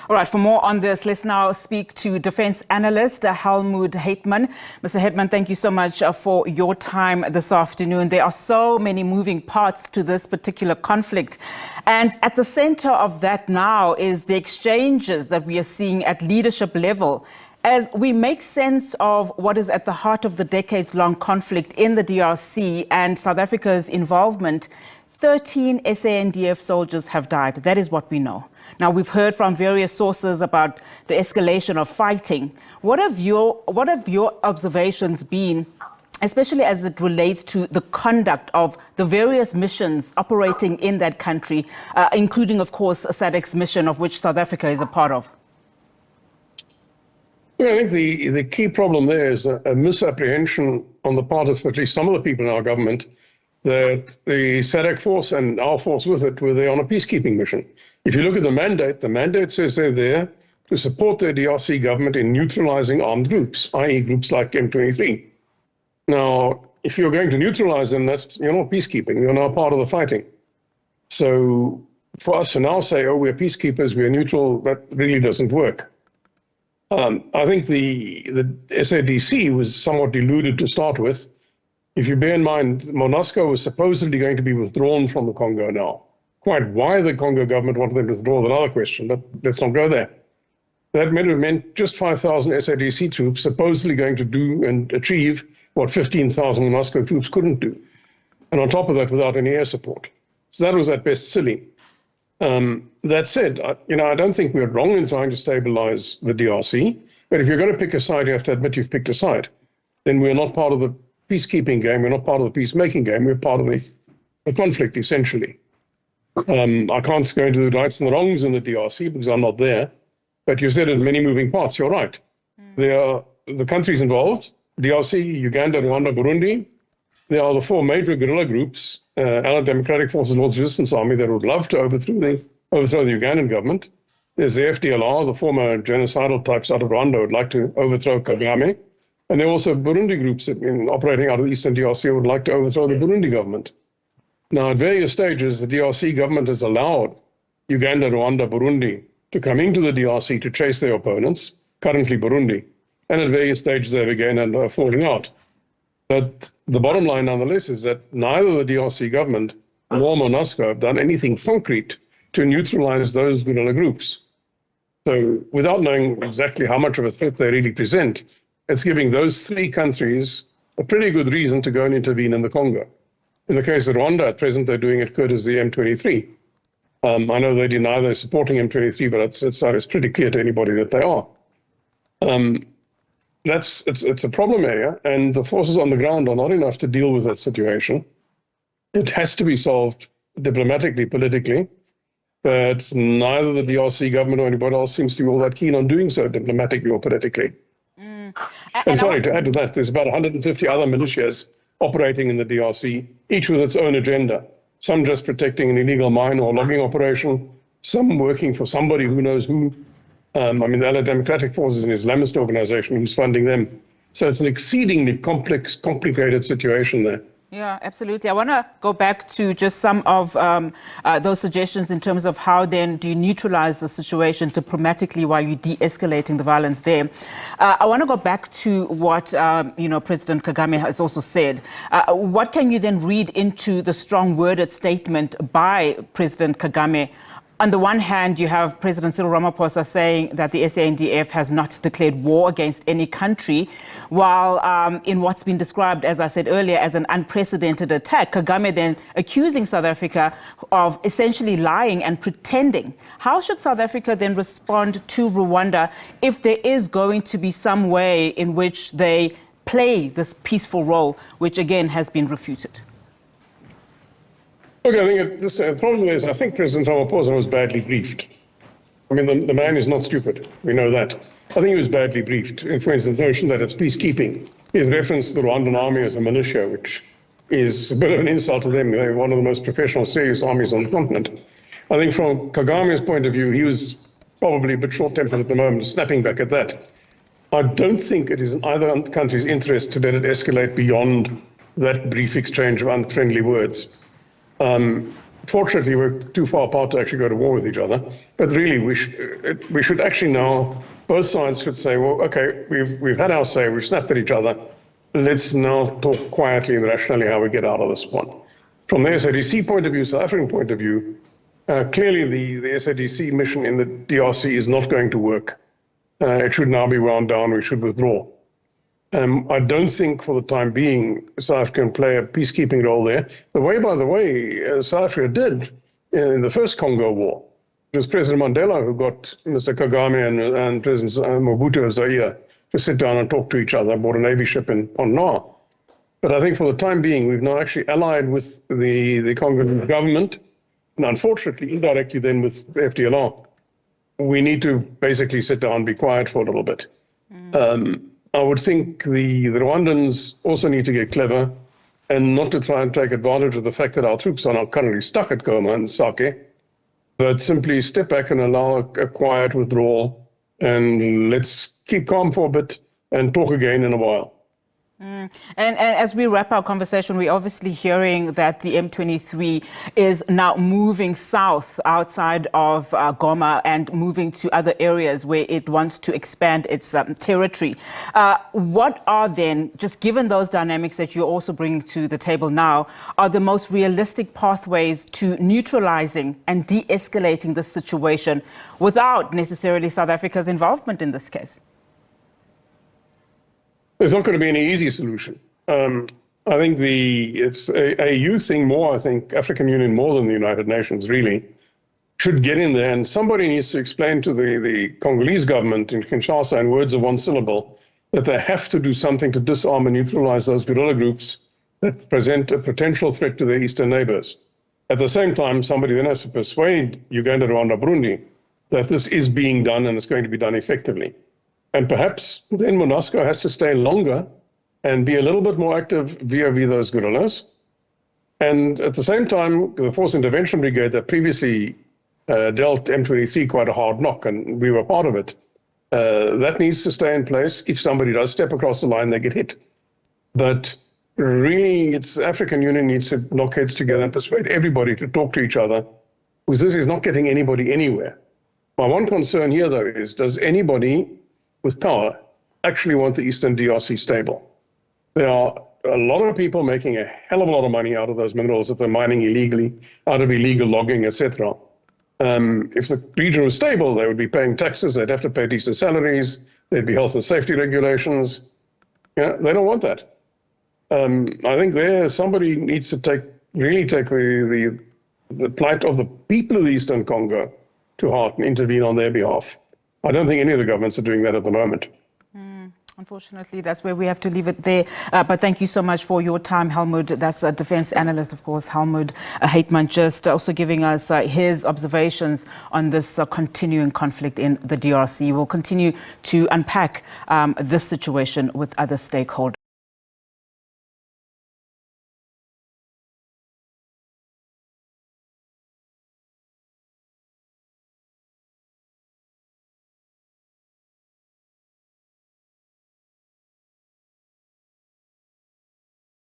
All right, for more on this, let's now speak to Defense Analyst Helmoed Heitman. Mr. Heitman, thank you so much for your time this afternoon. There are so many moving parts to this particular conflict. And at the center of that now is the exchanges that we are seeing at leadership level as we make sense of what is at the heart of the decades-long conflict in the DRC and South Africa's involvement. 13 SANDF soldiers have died. That is what we know. Now, we've heard from various sources about the escalation of fighting. What have your observations been, especially as it relates to the conduct of the various missions operating in that country, including, of course, SADC's mission, of which South Africa is a part of? Yeah, I think the key problem there is a misapprehension on the part of at least some of the people in our government that the SADC force and our force with it were there on a peacekeeping mission. If you look at the mandate says they're there to support the DRC government in neutralizing armed groups, i.e. groups like M23. Now, if you're going to neutralize them, you're not peacekeeping, you're now part of the fighting. So for us to now say, oh, we're peacekeepers, we're neutral, that really doesn't work. I think the SABC was somewhat deluded to start with. If you bear in mind, MONUSCO was supposedly going to be withdrawn from the Congo now. Quite why the Congo government wanted them to withdraw is another question, but let's not go there. That meant just 5,000 SADC troops supposedly going to do and achieve what 15,000 MONUSCO troops couldn't do. And on top of that, without any air support. So that was at best silly. That said, I don't think we're wrong in trying to stabilize the DRC, but if you're going to pick a side, you have to admit you've picked a side. Then we're not part of the peacekeeping game, we're not part of the peacemaking game, we're part of the conflict, essentially. I can't go into the rights and the wrongs in the DRC because I'm not there, but you said it many moving parts, you're right. There are the countries involved, DRC, Uganda, Rwanda, Burundi. There are the four major guerrilla groups, Allied Democratic Forces, Lord's Resistance Army, that would love to overthrow the Ugandan government. There's the FDLR, the former genocidal types out of Rwanda, would like to overthrow Kagame. And there are also Burundi groups that, operating out of the eastern DRC, would like to overthrow the Burundi government. Now, at various stages, the DRC government has allowed Uganda, Rwanda, Burundi to come into the DRC to chase their opponents, currently Burundi. And at various stages, they've again falling out. But the bottom line, nonetheless, is that neither the DRC government nor MONUSCO have done anything concrete to neutralize those guerrilla groups. So without knowing exactly how much of a threat they really present, it's giving those three countries a pretty good reason to go and intervene in the Congo. In the case of Rwanda, at present, they're doing it courtesy M23. I know they deny they're supporting M23, but it's pretty clear to anybody that they are. It's a problem area, and the forces on the ground are not enough to deal with that situation. It has to be solved diplomatically, politically, but neither the DRC government or anybody else seems to be all that keen on doing so diplomatically or politically. And sorry, to add to that, there's about 150 other militias operating in the DRC, each with its own agenda. Some just protecting an illegal mine or logging operation, some working for somebody who knows who. The Allied Democratic Forces is an Islamist organization who's funding them. So it's an exceedingly complex, complicated situation there. Yeah, absolutely. I want to go back to just some of those suggestions in terms of how then do you neutralize the situation diplomatically while you're de-escalating the violence there. I want to go back to what President Kagame has also said. What can you then read into the strong worded statement by President Kagame? On the one hand, you have President Cyril Ramaphosa saying that the SANDF has not declared war against any country, while in what's been described, as I said earlier, as an unprecedented attack, Kagame then accusing South Africa of essentially lying and pretending. How should South Africa then respond to Rwanda if there is going to be some way in which they play this peaceful role, which again has been refuted? Look, I think the problem is I think President Ramaphosa was badly briefed. The man is not stupid. We know that. I think he was badly briefed. For instance, the notion that it's peacekeeping. He has referenced the Rwandan army as a militia, which is a bit of an insult to them. They're one of the most professional, serious armies on the continent. I think from Kagame's point of view, he was probably a bit short-tempered at the moment, snapping back at that. I don't think it is in either country's interest to let it escalate beyond that brief exchange of unfriendly words. Fortunately, we're too far apart to actually go to war with each other. But really, we should actually now, both sides should say, well, okay, we've had our say, we've snapped at each other. Let's now talk quietly and rationally how we get out of this one. From the SADC point of view, South African point of view, clearly the SADC mission in the DRC is not going to work. It should now be wound down. We should withdraw. I don't think for the time being South Africa can play a peacekeeping role there. By the way, South Africa did in the first Congo War. It was President Mandela who got Mr. Kagame and President Mobutu of Zaire to sit down and talk to each other aboard a Navy ship in Pont Noir. But I think for the time being, we've now actually allied with the Congolese government, and unfortunately, indirectly then with the FDLR. We need to basically sit down and be quiet for a little bit. I would think the Rwandans also need to get clever and not to try and take advantage of the fact that our troops are now currently stuck at Goma and Sake, but simply step back and allow a quiet withdrawal, and let's keep calm for a bit and talk again in a while. And as we wrap our conversation, we're obviously hearing that the M23 is now moving south outside of Goma and moving to other areas where it wants to expand its territory. What are then, just given those dynamics that you're also bringing to the table now, are the most realistic pathways to neutralizing and de-escalating the situation without necessarily South Africa's involvement in this case? There's not going to be any easy solution. I think it's a AU thing more. I think African Union more than the United Nations really should get in there, and somebody needs to explain to the Congolese government in Kinshasa in words of one syllable that they have to do something to disarm and neutralize those guerrilla groups that present a potential threat to their eastern neighbors. At the same time, somebody then has to persuade Uganda, Rwanda, Burundi that this is being done and it's going to be done effectively. And perhaps then MONUSCO has to stay longer and be a little bit more active vis-a-vis those guerrillas. And at the same time, the Force Intervention Brigade that previously dealt M23 quite a hard knock, and we were part of it, that needs to stay in place. If somebody does step across the line, they get hit. But really, it's African Union needs to knock heads together and persuade everybody to talk to each other, because this is not getting anybody anywhere. My one concern here, though, is does anybody with power actually want the Eastern DRC stable? There are a lot of people making a hell of a lot of money out of those minerals that they're mining illegally, out of illegal logging, etc. If the region was stable, they would be paying taxes, they'd have to pay decent salaries, there'd be health and safety regulations. Yeah, they don't want that. I think somebody needs to really take the plight of the people of the Eastern Congo to heart and intervene on their behalf. I don't think any of the governments are doing that at the moment. Unfortunately, that's where we have to leave it there. But thank you so much for your time, Helmoed. That's a defense analyst, of course, Helmoed Heitman, just also giving us his observations on this continuing conflict in the DRC. We'll continue to unpack this situation with other stakeholders.